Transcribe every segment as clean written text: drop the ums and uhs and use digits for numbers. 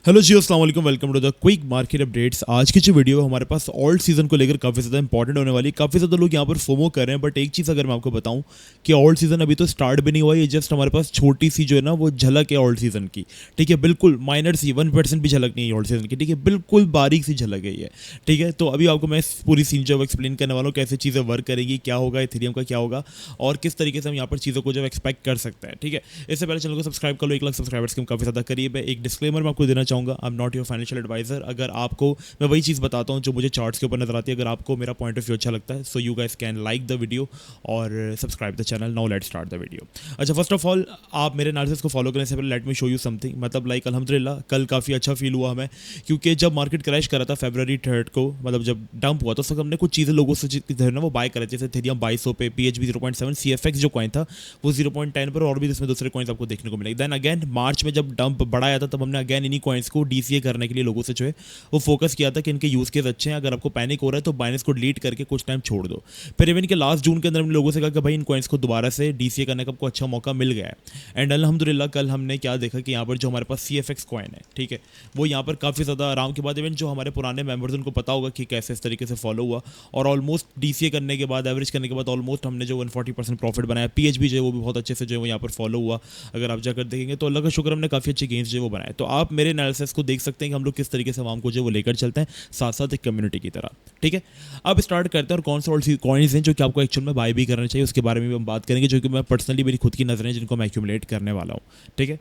Hello जी, अस्सलाम वालेकुम। Welcome to the quick market updates. आज की जो वीडियो है हमारे पास ऑल्ट सीजन को लेकर काफ़ी ज़्यादा इंपॉर्टेंट होने वाली है। काफ़ी ज़्यादा लोग यहाँ पर फोमो कर रहे हैं, बट एक चीज़ अगर मैं आपको बताऊं कि ऑल्ट सीजन अभी तो स्टार्ट भी नहीं हुआ है। ये जस्ट हमारे पास छोटी सी जो है ना वो झलक है ऑल्ट सीजन की। ठीक है, बिल्कुल माइनर सी 1% भी झलक नहीं है ऑल्ट सीजन की। ठीक है, बिल्कुल बारीक सी झलक है ये। ठीक है, तो अभी आपको मैं पूरी सीन जो एक्सप्लेन करने वाला हूँ, कैसे चीज़ें वर्क करेंगी, क्या होगा इथेरियम का, क्या होगा और किस तरीके से हम यहाँ पर चीज़ों को जो एक्सपेक्ट कर सकते हैं। ठीक है, इससे पहले चैनल को सब्सक्राइब कर लो। 1 लाख सब्सक्राइबर्स के हम काफ़ी ज़्यादा करीब है। एक डिस्क्लेमर मैं आपको देना चाहूँगा, I am not your financial advisor. अगर आपको मैं वही चीज़ बताता हूँ जो मुझे चार्ट्स के ऊपर नजर आती है। अगर आपको मेरा पॉइंट ऑफ व्यू अच्छा लगता है, so you guys can like the video और subscribe the channel. Now let's start the video. अच्छा, फर्स्ट ऑफ ऑल आप मेरे एनालिसिस को फॉलो करने से पहले let me show you something. मतलब लाइक अल्हम्दुलिल्लाह कल काफ़ी अच्छा फील हुआ हमें, क्योंकि जब मार्केट क्रैश करा था February 3 को, मतलब जब डंप हुआ तो उस वक्त हमने कुछ चीज़ें लोगों से ना वो बाय करे, जैसे इथेरियम 2200 पे, PHB 0.7, CFX जो कॉइन था वो 0.10 पर, और भी इसमें दूसरे कॉइन्स आपको देखने को मिलेंगे। देन अगेन मार्च में जब डंप बड़ा आया था तब हमने अगेन इन्हीं कॉइन्स को DCA करने के लिए लोगों से जो है वो फोकस किया था कि इनके यूज़ केस अच्छे हैं। अगर आपको पैनिक हो रहा है तो बाइनेंस को डिलीट करके कुछ टाइम छोड़ दो। फिर इवन के लास्ट जून के अंदर हमने लोगों से कहा कि भाई इन कॉइन्स को दोबारा से DCA करने का आपको अच्छा मौका मिल गया है। एंड अल्हम्दुलिल्लाह कल हमने क्या देखा कि यहाँ पर जो हमारे पास CFX कॉइन है, ठीक है, वो यहाँ पर काफ़ी ज़्यादा आराम के बाद, इवन जो हमारे पुराने मेंबर्स उनको पता होगा कि कैसे इस तरीके से फॉलो हुआ, और ऑलमोस्ट DCA करने के बाद, एवरेज करने के बाद ऑलमोस्ट हमने जो 140% प्रॉफिट बनाया। PHB जो है वो भी बहुत अच्छे से जो है वो यहाँ पर फॉलो हुआ। अगर आप जाकर देखेंगे तो अल्लाह का शुक्र हमने काफ़ी अच्छे गेंस जो है वो बनाए। तो आप मेरे एनालिसिस को देख सकते हैं कि हम लोग किस तरीके से आवाम को जो वो लेकर चलते हैं, साथ साथ एक कम्युनिटी की तरह। ठीक है, अब स्टार्ट करते हैं और कौन से और सी कॉइन्स हैं जो कि आपको एक्चुअल में बाय भी करना चाहिए, उसके बारे में भी हम बात करेंगे, जो कि मैं पर्सनली मेरी खुद की नज़रें जिनको मैं एक्यूमुलेट करने वाला हूँ। ठीक है,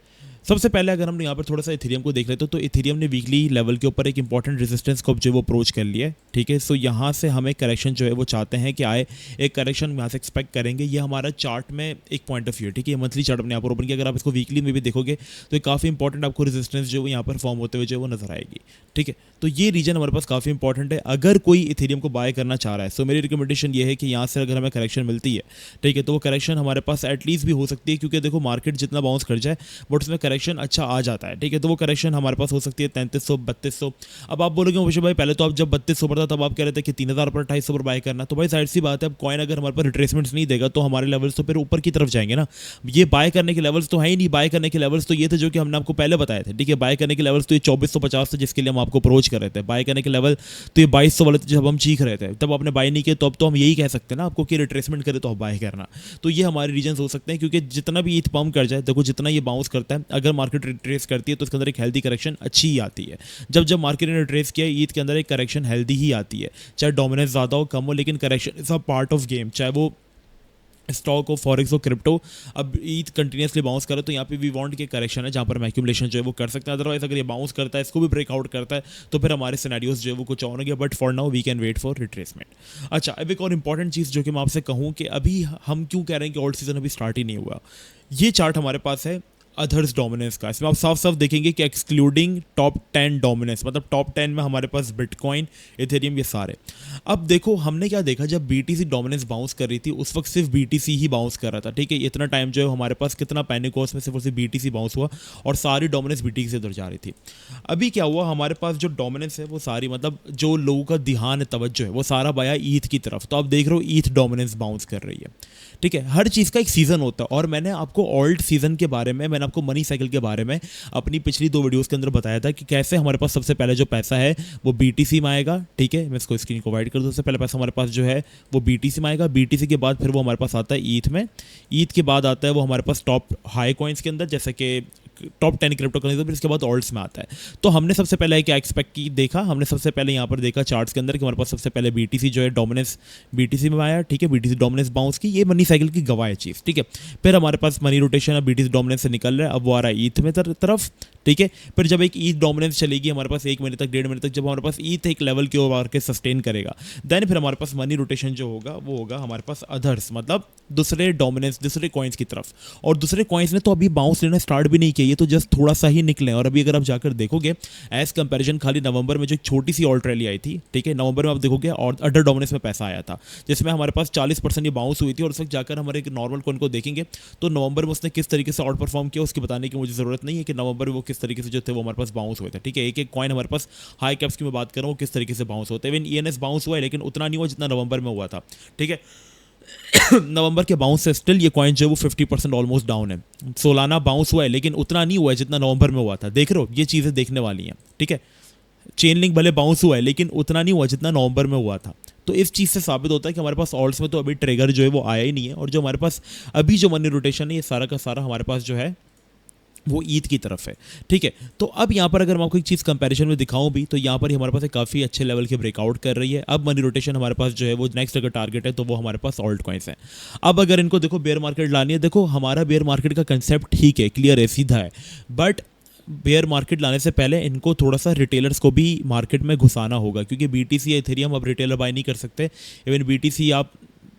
सबसे पहले अगर हम यहाँ पर थोड़ा सा इथेरियम को देख लेते तो इथेरियम ने वीकली लेवल के ऊपर एक इंपॉर्टेंट रेजिस्टेंस को जो वो अप्रोच कर लिया है। ठीक है, सो यहाँ से हमें करेक्शन जो है वो चाहते हैं कि आए, एक करेक्शन यहाँ से एक्सपेक्ट करेंगे। ये हमारा चार्ट में एक पॉइंट ऑफ व्यू है। ठीक है, मंथली चार्ट अपने यहाँ पर ओपन किया, अगर आप इसको वीकली में भी देखोगे तो काफ़ी इंपॉर्टेंट आपको रेजिस्टेंस जो यहाँ पर फॉर्म होते हुए जो वो नजर आएगी। ठीक है, तो ये रीजन हमारे पास काफ़ी इंपॉर्टेंट है अगर कोई इथेरियम को बाय करना चाह रहा है। सो मेरी रिकमेंडेशन ये है कि यहाँ से अगर हमें करेक्शन मिलती है, ठीक है, तो वो करेक्शन हमारे पास एटलीस्ट भी हो सकती है, क्योंकि देखो मार्केट जितना बाउंस कर जाए बट उसमें करेक्शन अच्छा आ जाता है। ठीक है, तो वो करेक्शन हमारे पास हो सकती है 3300 3200। अब आप बोलोगे मुझे भाई पहले तो आप जब 3200 पर था तब आप कह रहे थे कि 3000 पर 2800 पर बाय करना, तो भाई साइड सी बात है, अब कॉइन अगर हमारे पास रिट्रेसमेंट्स नहीं देगा तो हमारे लेवल्स तो फिर ऊपर की तरफ जाएंगे ना। ये बाय करने के लेवल्स तो है ही नहीं। बाय करने के लेवल्स तो ये थे जो कि हमने आपको पहले बताए थे। ठीक है, बाय करने के लेवल्स तो ये 2450 थे जिसके लिए हम आपको अप्रोच कर रहे थे। बाय करने के लेवल तो ये 2200 वाले थे जब हम चीख रहे थे, तब आपने बाय नहीं किया, तो अब तो हम यही कह सकते हैं ना आपको कि रिट्रेसमेंट करे तो आप बाय करना। तो ये हमारे रीजन हो सकते हैं, क्योंकि जितना भी ईथ पम्प कर जाए, देखो जितना ये बाउंस करता है, अगर मार्केट रिट्रेस करती है तो उसके अंदर एक हेल्दी करेक्शन अच्छी ही आती है। जब जब मार्केट ने रिट्रेस किया ईथ के अंदर एक करेक्शन हेल्दी ही आती है, चाहे डोमिनेंस ज़्यादा हो कम हो, लेकिन correction is a part of game. चाहे वो स्टॉक हो, फॉरेक्स हो, क्रिप्टो, अब ईथ कंटिन्यूसली बाउंस करे तो यहाँ पे वी वांट के करेक्शन है जहाँ पर हम एक्यूमुलेशन जो है वो कर सकते हैं। अदरवाइज अगर ये बाउंस करता है, इसको भी ब्रेकआउट करता है, तो फिर हमारे सिनेरियोज जो है वो कुछ और होंगे। But for now we can wait for retracement. अच्छा, अब एक और इंपॉर्टेंट चीज़ जो कि मैं आपसे कहूँ कि अभी हम क्यों कह रहे हैं कि ऑल्ट सीजन अभी स्टार्ट ही नहीं हुआ। ये चार्ट हमारे पास है अदर्स डोमिनेंस का। इसमें आप साफ साफ देखेंगे कि एक्सक्लूडिंग टॉप 10 डोमिनेंस, मतलब टॉप 10 में हमारे पास बिटकॉइन, इथेरियम, ये सारे। अब देखो हमने क्या देखा, जब BTC डोमिनेंस बाउंस कर रही थी उस वक्त सिर्फ BTC ही बाउंस कर रहा था। ठीक है, इतना टाइम जो है हमारे पास कितना पैनिक हुआ, उसमें सिर्फ और सिर्फ BTC बाउंस हुआ और सारी डोमिनेंस BTC से उधर जा रही थी। अभी क्या हुआ, हमारे पास जो डोमिनेंस है वो सारी, मतलब जो लोगों का ध्यान है, तवज्जो है, वो सारा बाया ईथ की तरफ। तो आप देख रहे हो ईथ डोमिनेंस बाउंस कर रही है। ठीक है, हर चीज़ का एक सीज़न होता है, और मैंने आपको ऑल्ट सीज़न के बारे में, मैंने आपको मनी साइकिल के बारे में अपनी पिछली 2 वीडियोस के अंदर बताया था कि कैसे हमारे पास सबसे पहले जो पैसा है वो BTC में आएगा। ठीक है, मैं इसको स्क्रीन को वाइड कर दूँ। सबसे पहले पैसा हमारे पास जो है वो BTC में आएगा। BTC के बाद फिर वो हमारे पास आता है ईथ में। ईथ के बाद आता है वो हमारे पास टॉप हाई कॉइन्स के अंदर, जैसे कि टॉप 10 क्रिप्टो करेंसी, फिर इसके बाद ऑल्ट्स में आता है। तो हमने सबसे पहले क्या एक्सपेक्ट की देखा, हमने सबसे पहले यहाँ पर देखा चार्ट्स के अंदर कि हमारे पास सबसे पहले BTC जो है डोमिनेंस BTC में आया। ठीक है, BTC डोमिनेंस बाउंस की, ये मनी साइकिल की गवाह है चीज़। ठीक है, फिर हमारे पास मनी रोटेशन अब BTC डोमिनेंस से निकल रहा है, अब वो आ रहा है ईथ में तरफ। ठीक है, फिर जब एक ईथ डोमिनेंस चलेगी हमारे पास 1 महीने तक, 1.5 महीने तक, जब हमारे पास ईथ एक लेवल के ओवर के सस्टेन करेगा, देन फिर हमारे पास मनी रोटेशन जो होगा वो होगा हमारे पास अदर्स, मतलब दूसरे डोमिनेंस, दूसरे कॉइन्स की तरफ। और दूसरे कॉइन्स ने तो अभी बाउंस लेना स्टार्ट भी नहीं किया, ये तो जस्ट थोड़ा सा ही निकले। और अभी अगर आप जाकर देखोगे एज कंपैरिजन, खाली नवंबर में जो एक छोटी सी ऑल्ट रैली आई थी, ठीक है, नवंबर में आप देखोगे और अडर डोमिनेंस में पैसा आया था, जिसमें हमारे पास 40% ये बाउंस हुई थी। और उस वक्त जाकर हमारे एक नॉर्मल कॉइन को देखेंगे तो नवंबर में उसने किस तरीके से आउट परफॉर्म किया उसकी बताने की मुझे जरूरत नहीं है कि नवंबर में वो किस तरीके से जो थे वो हमारे पास बाउंस हुए थे। ठीक है, एक एक कॉइन हमारे पास हाई कैप्स की मैं बात कर रहा हूँ किस तरीके से बाउंस होते हैं। इवन ENS बाउंस हुआ है लेकिन उतना नहीं हुआ जितना नवंबर में हुआ था। ठीक है, नवंबर के बाउंस से स्टिल ये कॉइन जो है वो 50% ऑलमोस्ट डाउन है। सोलाना बाउंस हुआ है लेकिन उतना नहीं हुआ है जितना नवंबर में हुआ था। देख रहे हो, ये चीज़ें देखने वाली हैं, ठीक है। चेन लिंक भले बाउंस हुआ है लेकिन उतना नहीं हुआ जितना नवंबर में हुआ था। तो इस चीज़ से साबित होता है कि हमारे पास ऑल्ट्स में तो अभी ट्रिगर जो है वो आया ही नहीं है, और जो हमारे पास अभी जो मनी रोटेशन है ये सारा का सारा हमारे पास जो है वो ईद की तरफ है, ठीक है। तो अब यहाँ पर अगर मैं आपको एक चीज़ कंपैरिजन में दिखाऊं भी, तो यहाँ पर ही हमारे पास एक काफ़ी अच्छे लेवल के ब्रेकआउट कर रही है। अब मनी रोटेशन हमारे पास जो है वो नेक्स्ट अगर टारगेट है तो वो हमारे पास ऑल्ट कॉइन्स है। अब अगर इनको देखो बेयर मार्केट लानी है, देखो हमारा बेयर मार्केट का कंसेप्ट ठीक है, क्लियर है, सीधा है, बट बेयर मार्केट लाने से पहले इनको थोड़ा सा रिटेलर्स को भी मार्केट में घुसाना होगा, क्योंकि BTC या इथेरियम अब रिटेलर बाय नहीं कर सकते। इवन BTC आप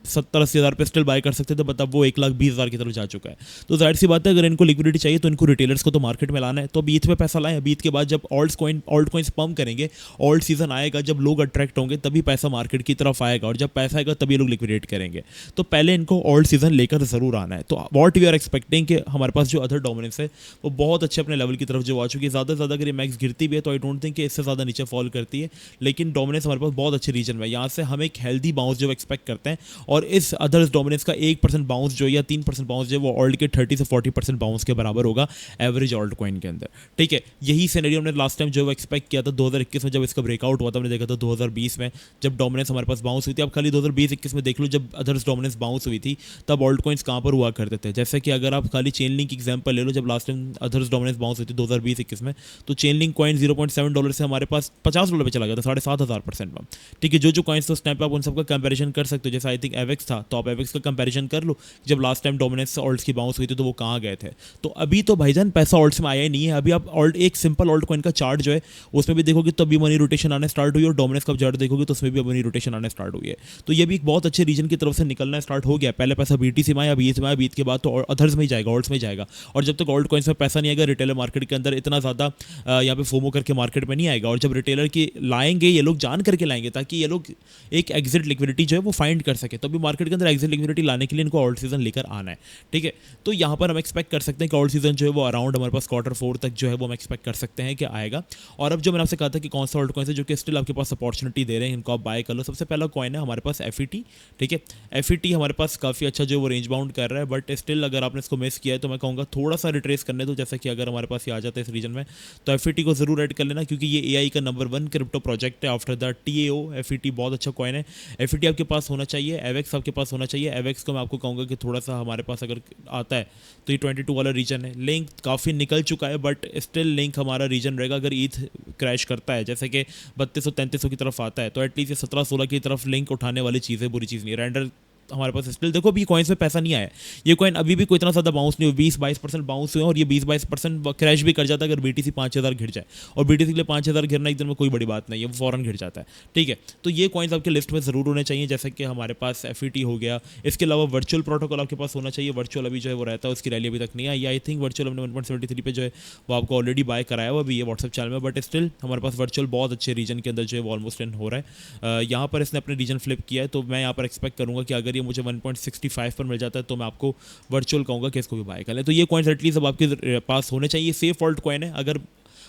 70-80 हज़ार पे स्टिल बाय कर सकते थे, मतलब वो 1,20,000 की तरफ जा चुका है। तो जाहिर सी बात है अगर इनको लिक्विडिटी चाहिए तो इनको रिटेलर्स को तो मार्केट में लाना है, तो अब ईथ में पैसा लाएं। अब ईथ के बाद जब ऑल्ट कॉइन्स पम्प करेंगे, ऑल्ट सीजन आएगा, जब लोग अट्रैक्ट होंगे तभी पैसा मार्केट की तरफ आएगा, और जब पैसा आएगा तभी लोग लिक्विडेट करेंगे। तो पहले इनको ऑल्ट सीजन लेकर ज़रूर आना है। तो वॉट वी आर एक्सपेक्टिंग कि हमारे पास जो अदर डोमिनेंस है वो बहुत अच्छे अपने लेवल की तरफ जो आ चुकी है। ज़्यादा से ज़्यादा अगर ये मैक्स गिरती भी है तो आई डोंट थिंक कि इससे ज़्यादा नीचे फॉल करती है, लेकिन डोमिनेंस हमारे पास बहुत अच्छे रीजन में, यहाँ से हम एक हेल्दी बाउंस जो एक्सपेक्ट करते हैं। और इस अदर डोमिनेंस का 1% बाउंस जो या 3% बाउंस जो वो ऑल्ट के 30 से 40% बाउंस के बराबर होगा एवरेज ऑल्ट कॉइन के अंदर, ठीक है। यही सिनेरियो हमने लास्ट टाइम जो एक्सपेक्ट किया था 2021 में, जब इसका ब्रेकआउट हुआ था। हमने देखा था 2020 में जब डोमिनेंस हमारे पास बाउंस हुई थी। अब खाली 2020-21 में देख लो, जब अदर्स डोमिनेंस बाउंस हुई थी तब ऑल्ट कॉइन्स कहाँ पर हुआ करते थे। जैसे कि अगर आप खाली चेन लिंक एग्जाम्पल ले लो, जब last time others dominance bounce हुई थी 2020-21 में, तो चेन लिंक कॉइन $0.7 से हमारे पास $50 पे चला गया था, 7,500% में, ठीक है। जो कॉइन्स तो स्नैप आप उन सबका कंपेरिजन कर सकते हो। जैसे आई थिंक एवेक्स था, तो आप एवेक्स का कंपेरिजन कर लो, जब लास्ट टाइम डोमिनेंस ऑल्ट्स की बाउंस हुई थी तो वो कहाँ गए थे। तो अभी तो भाईजान पैसा ऑल्ट्स में आया ही नहीं है। अभी आप ऑल्ट एक सिंपल ऑल्ट कॉइन का चार्ट जो है उसमें भी देखोगे तो अभी मनी रोटेशन आने स्टार्ट हुई, और डोमिनेंस का चार्ट देखोगे तो उसमें भी मनी रोटेशन आने स्टार्ट हुई है। तो ये भी एक बहुत अच्छे रीजन की तरफ से निकलना स्टार्ट हो गया। पहले पैसा BTC में आया, बीच में आया, बीच के बाद तो अदर्स में ही जाएगा, ऑल्ट्स में जाएगा। और जब तक ऑल्ट कॉइन्स में पैसा नहीं आएगा रिटेलर मार्केट के अंदर इतना ज़्यादा यहाँ पे फोमो करके मार्केट में नहीं आएगा। और जब रिटेलर की लाएंगे, ये लोग जान करके लाएंगे ताकि ये लोग एक एग्जिट लिक्विडिटी जो है वो फाइंड कर सके। तो अभी मार्केट के अंदर एग्जिट लिक्विडिटी लाने के लिए इनको ऑल्ट सीजन लेकर आना है, ठीक है। तो यहाँ पर हम एक्सपेक्ट कर सकते हैं कि ऑल्ट सीजन जो है वो अराउंड हमारे पास Q4 तक जो है वो हम एक्सपेक्ट कर सकते हैं कि आएगा। और अब जो मैंने आपसे कहा था कि कौन सा ऑल्ट कॉइन है जो कि स्टिल आपके पास अपॉर्चुनिटी दे रहे हैं, इनको आप बाय कर लो। सबसे पहला कॉइन है हमारे पास FET, ठीक है। FET हमारे पास काफ़ी अच्छा जो वो रेंज बाउंड कर रहा है, बट स्टिल अगर आपने इसको मिस किया है तो मैं कहूँगा थोड़ा सा रिट्रेस करने दो। जैसे कि अगर हमारे पास ये आ जाता है इस रीजन में तो FET को जरूर ऐड कर लेना, क्योंकि ये AI का नंबर 1 क्रिप्टो प्रोजेक्ट है आफ्टर द TAO। FET बहुत अच्छा कॉइन है, FET आपके पास होना चाहिए। एवेक्स आपके पास होना चाहिए। एवेक्स को मैं आपको कहूँगा कि थोड़ा सा हमारे पास अगर आता है तो ये 22 वाला रीजन है। लिंक काफ़ी निकल चुका है, बट स्टिल लिंक हमारा रीजन रहेगा। अगर ईथ क्रैश करता है जैसे कि 3200-3300 की तरफ आता है तो एटलीस्ट ये 17-16 की तरफ लिंक उठाने वाली चीज़ है, बुरी चीज़ नहीं है। रेंडर हमारे पास स्टिल देखो अभी कॉइन्स में पैसा नहीं आया है। ये कॉइन अभी भी कोई इतना ज़्यादा बाउंस नहीं हुआ, 20-22% बाउंस हुए, और ये 20-22% क्रैश भी कर जाता है अगर BTC 5,000 गिर जाए। और BTC के लिए 5,000 गिरना एक दिन में कोई बड़ी बात नहीं है, वो फौरन गिर जाता है, ठीक है। तो ये कॉइन्स आपके लिस्ट में ज़रूर होने चाहिए, जैसे कि हमारे पास FET हो गया। इसके अलावा वर्चुअल प्रोटोकॉल आपके पास होना चाहिए। वर्चुअल अभी जो है वो रहता है, उसकी रैली अभी तक नहीं आई। आई थिंक वर्चुअल हमने 1.73 पे जो है वो आपको ऑलरेडी बाय कराया हुआ अभी ये व्हाट्सएप चैनल में, बट स्टिल हमारे पास वर्चुअल बहुत अच्छे रीजन के अंदर जो है वो ऑलमोस्ट इन हो रहा है। यहाँ पर इसने अपने रीजन फ्लिप किया है, तो मैं यहाँ पर एक्सपेक्ट करूँगा कि अगर ये मुझे 1.65 पर मिल जाता है तो मैं आपको वर्चुअल कहूँगा कि इसको भी बाय कर लें। तो ये कॉइन्स एटलीस्ट अब आपके पास होने चाहिए। सेफ ऑल्ट कॉइन है, अगर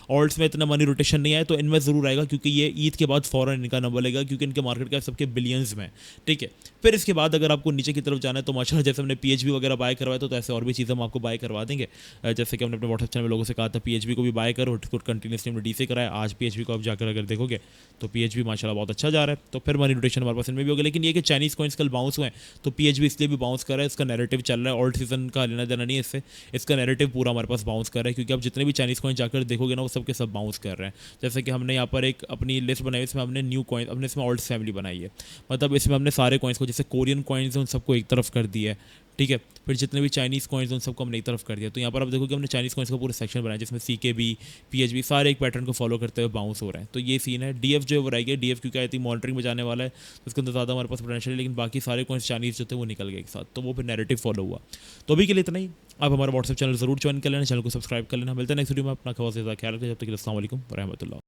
ऑल्ट्स में इतना मनी रोटेशन नहीं आया तो इनमें ज़रूर आएगा, क्योंकि ये ईद के बाद फ़ौरन इनका नंबर लेगा, क्योंकि इनके मार्केट कैप सबके बिलियंस में, ठीक है। फिर इसके बाद अगर आपको नीचे की तरफ जाना है तो माशाल्लाह जैसे हमने PHB वगैरह बाय करवाया तो ऐसे और भी चीज़ें हम आपको बाय करवा देंगे। जैसे कि हमने अपने व्हाट्सएप चैनल में लोगों से कहा था PHB को भी बाय करो, कंटिन्यूसली हमने DC कराया। आज PHB को आप जाकर अगर देखोगे तो PHB माशाल्लाह बहुत अच्छा जा रहा है, तो फिर मनी रोटेशन हमारे पास इनमें भी होगा। लेकिन ये कि चाइनीज़ कॉइन्स कल बाउंस हुए हैं तो PHB इसलिए भी बाउंस कर रहा है, इसका नैरेटिव चल रहा है। ऑल्ट सीजन का लेना देना नहीं है इससे, इसका नैरेटिव पूरा हमारे पास बाउंस कर रहा है, क्योंकि आप जितने भी चाइनीज़ कॉइन जाकर देखोगे ना वो सबके सब बाउंस कर रहे हैं। जैसे कि हमने यहाँ पर एक अपनी लिस्ट बनाई, इसमें हमने न्यू कॉइन, हमने इसमें ऑल्ट फैमिली बनाई है, मतलब इसमें हमने सारे कॉइन्स को, जैसे कोरियन कॉइन्स हैं उन सबको एक तरफ कर दिया है, ठीक है। फिर जितने भी चाइनीज़ कॉइन्स उन सबको हमने एक तरफ कर दिया। तो यहाँ पर आप देखोगे हमने चाइनीज़ कॉइन्स का पूरा सेक्शन बनाया, जिसमें CKB PHB सारे एक पैटर्न को फॉलो करते हुए बाउंस हो रहे हैं। तो ये सीन है। DF जो है वो रह गया, DF क्योंकि आई थिंक मॉनिटरिंग में जाने वाला है तो उसके अंदर ज़्यादा हमारे पास पोटेंशियल है, लेकिन बाकी सारे कॉइन्स चाइनीज़ जो थे वो निकल गए एक साथ, तो वो फिर नैरेटिव फॉलो हुआ। तो अभी के लिए इतना ही। आप हमारा व्हाट्सएप चैनल जरूर ज्वाइन कर लेना, चैनल को सब्सक्राइब कर लेना। मिलते हैं नेक्स्ट वीडियो में। अपना ख्याल रखिए, जब तक के लिए अस्सलाम वालेकुम व रहमतुल्लाह।